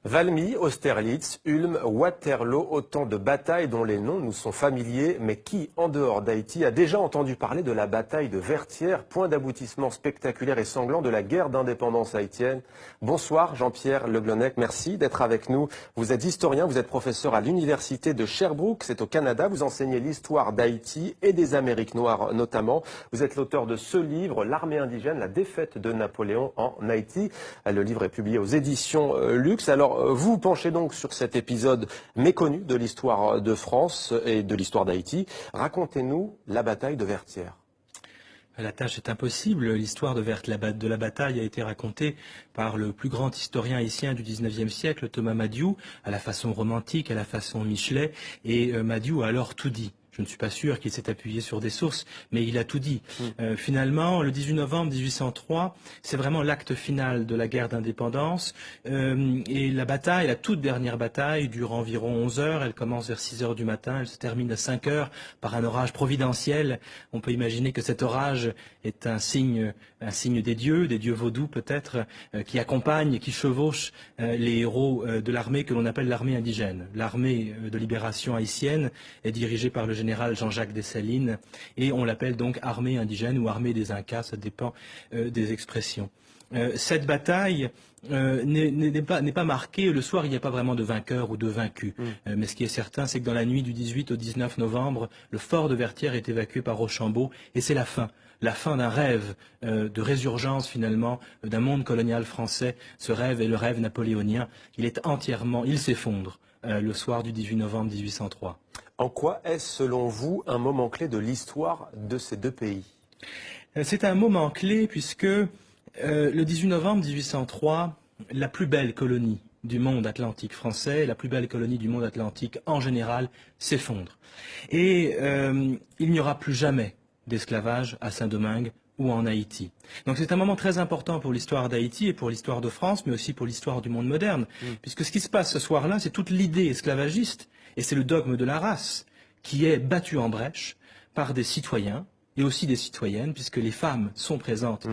Valmy, Austerlitz, Ulm, Waterloo, autant de batailles dont les noms nous sont familiers, mais qui, en dehors d'Haïti, a déjà entendu parler de la bataille de Vertières, point d'aboutissement spectaculaire et sanglant de la guerre d'indépendance haïtienne. Bonsoir Jean-Pierre Le Glonec, merci d'être avec nous. Vous êtes historien, vous êtes professeur à l'université de Sherbrooke, c'est au Canada. Vous enseignez l'histoire d'Haïti et des Amériques noires notamment. Vous êtes l'auteur de ce livre, L'armée indigène, la défaite de Napoléon en Haïti. Le livre est publié aux éditions Lux. Alors, vous penchez donc sur cet épisode méconnu de l'histoire de France et de l'histoire d'Haïti. Racontez-nous la bataille de Vertières. La tâche est impossible. L'histoire de la bataille a été racontée par le plus grand historien haïtien du XIXe siècle, Thomas Madiou, à la façon romantique, à la façon Michelet. Et Madiou a alors tout dit. Je ne suis pas sûr qu'il s'est appuyé sur des sources, mais il a tout dit. Finalement, le 18 novembre 1803, c'est vraiment l'acte final de la guerre d'indépendance. Et la bataille, la toute dernière bataille, dure environ 11 heures. Elle commence vers 6 heures du matin. Elle se termine à 5 heures par un orage providentiel. On peut imaginer que cet orage est un signe des dieux vaudous peut-être, qui accompagnent et qui chevauchent les héros de l'armée que l'on appelle l'armée indigène. L'armée de libération haïtienne est dirigée par le général Jean-Jacques Dessalines, et on l'appelle donc armée indigène ou armée des Incas, ça dépend des expressions. Cette bataille n'est pas marquée, le soir il n'y a pas vraiment de vainqueur ou de vaincu, mais ce qui est certain c'est que dans la nuit du 18 au 19 novembre, le fort de Vertières est évacué par Rochambeau, et c'est la fin d'un rêve de résurgence finalement d'un monde colonial français. Ce rêve est le rêve napoléonien, il s'effondre le soir du 18 novembre 1803. En quoi est-ce, selon vous, un moment clé de l'histoire de ces deux pays? C'est un moment clé puisque le 18 novembre 1803, la plus belle colonie du monde atlantique français, la plus belle colonie du monde atlantique en général, s'effondre. Et il n'y aura plus jamais d'esclavage à Saint-Domingue ou en Haïti. Donc c'est un moment très important pour l'histoire d'Haïti et pour l'histoire de France, mais aussi pour l'histoire du monde moderne, puisque ce qui se passe ce soir-là, c'est toute l'idée esclavagiste, et c'est le dogme de la race, qui est battu en brèche par des citoyens, et aussi des citoyennes, puisque les femmes sont présentes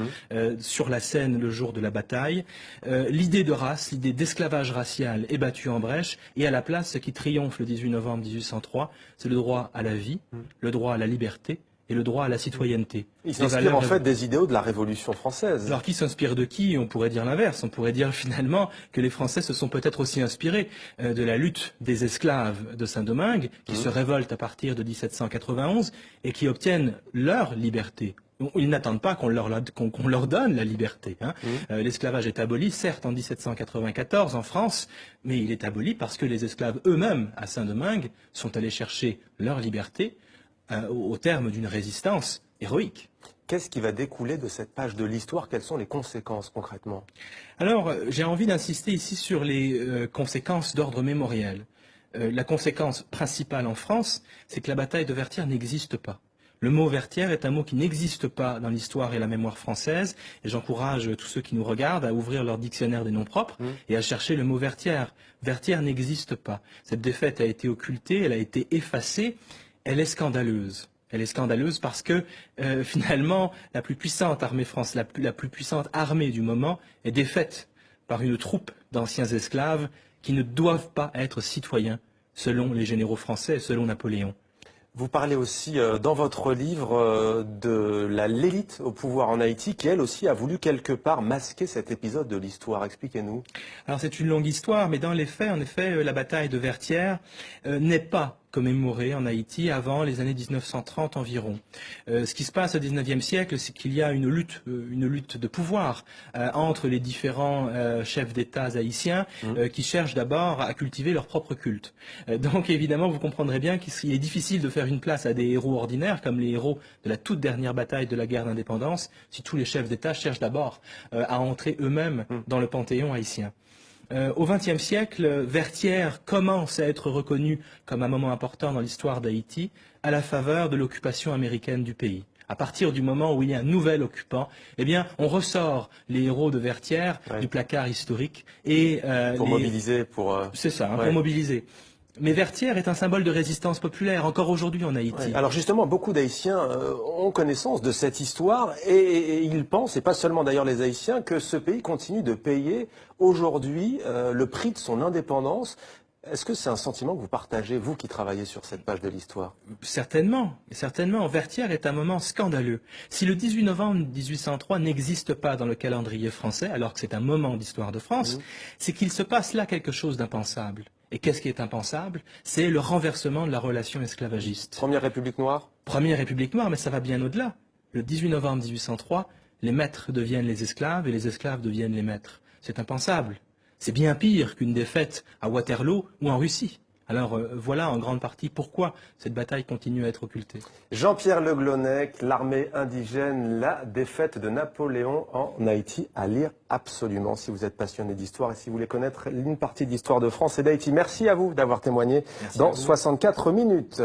sur la scène le jour de la bataille. L'idée de race, l'idée d'esclavage racial est battue en brèche, et à la place, ce qui triomphe le 18 novembre 1803, c'est le droit à la vie, le droit à la liberté, et le droit à la citoyenneté. Il s'inspire en fait des idéaux de la Révolution française. Alors qui s'inspire de qui? On pourrait dire l'inverse. On pourrait dire finalement que les Français se sont peut-être aussi inspirés de la lutte des esclaves de Saint-Domingue, qui se révoltent à partir de 1791 et qui obtiennent leur liberté. Ils n'attendent pas qu'on leur donne la liberté. L'esclavage est aboli, certes, en 1794 en France, mais il est aboli parce que les esclaves eux-mêmes à Saint-Domingue sont allés chercher leur liberté au terme d'une résistance héroïque. Qu'est-ce qui va découler de cette page de l'histoire? Quelles sont les conséquences concrètement? Alors, j'ai envie d'insister ici sur les conséquences d'ordre mémoriel. La conséquence principale en France, c'est que la bataille de Vertières n'existe pas. Le mot Vertières est un mot qui n'existe pas dans l'histoire et la mémoire française, et j'encourage tous ceux qui nous regardent à ouvrir leur dictionnaire des noms propres et à chercher le mot Vertières. Vertières n'existe pas. Cette défaite a été occultée, elle a été effacée. Elle est scandaleuse. Elle est scandaleuse parce que finalement la plus puissante armée la plus puissante armée du moment est défaite par une troupe d'anciens esclaves qui ne doivent pas être citoyens selon les généraux français, selon Napoléon. Vous parlez aussi dans votre livre de l'élite au pouvoir en Haïti qui, elle aussi, a voulu quelque part masquer cet épisode de l'histoire. Expliquez-nous. Alors c'est une longue histoire, mais dans les faits, en effet, la bataille de Vertières n'est pas commémorée en Haïti avant les années 1930 environ. Ce qui se passe au XIXe siècle, c'est qu'il y a une lutte de pouvoir entre les différents chefs d'État haïtiens qui cherchent d'abord à cultiver leur propre culte. Donc évidemment, vous comprendrez bien qu'il est difficile de faire une place à des héros ordinaires comme les héros de la toute dernière bataille de la guerre d'indépendance si tous les chefs d'État cherchent d'abord à entrer eux-mêmes dans le panthéon haïtien. Au XXe siècle, Vertières commence à être reconnu comme un moment important dans l'histoire d'Haïti à la faveur de l'occupation américaine du pays. À partir du moment où il y a un nouvel occupant, eh bien, on ressort les héros de Vertières du placard historique et pour mobiliser, c'est ça, pour mobiliser. Mais Vertières est un symbole de résistance populaire, encore aujourd'hui en Haïti. Ouais. Alors justement, beaucoup d'Haïtiens ont connaissance de cette histoire et ils pensent, et pas seulement d'ailleurs les Haïtiens, que ce pays continue de payer aujourd'hui le prix de son indépendance. Est-ce que c'est un sentiment que vous partagez, vous qui travaillez sur cette page de l'histoire? Certainement, certainement. Vertières est un moment scandaleux. Si le 18 novembre 1803 n'existe pas dans le calendrier français, alors que c'est un moment d'histoire de France, c'est qu'il se passe là quelque chose d'impensable. Et qu'est-ce qui est impensable? C'est le renversement de la relation esclavagiste. Première République noire? Première République noire, mais ça va bien au-delà. Le 18 novembre 1803, les maîtres deviennent les esclaves et les esclaves deviennent les maîtres. C'est impensable. C'est bien pire qu'une défaite à Waterloo ou en Russie. Alors voilà en grande partie pourquoi cette bataille continue à être occultée. Jean-Pierre Le Glonnec, l'armée indigène, la défaite de Napoléon en Haïti, à lire absolument si vous êtes passionné d'histoire et si vous voulez connaître une partie de l'histoire de France et d'Haïti. Merci à vous d'avoir témoigné dans 64 minutes.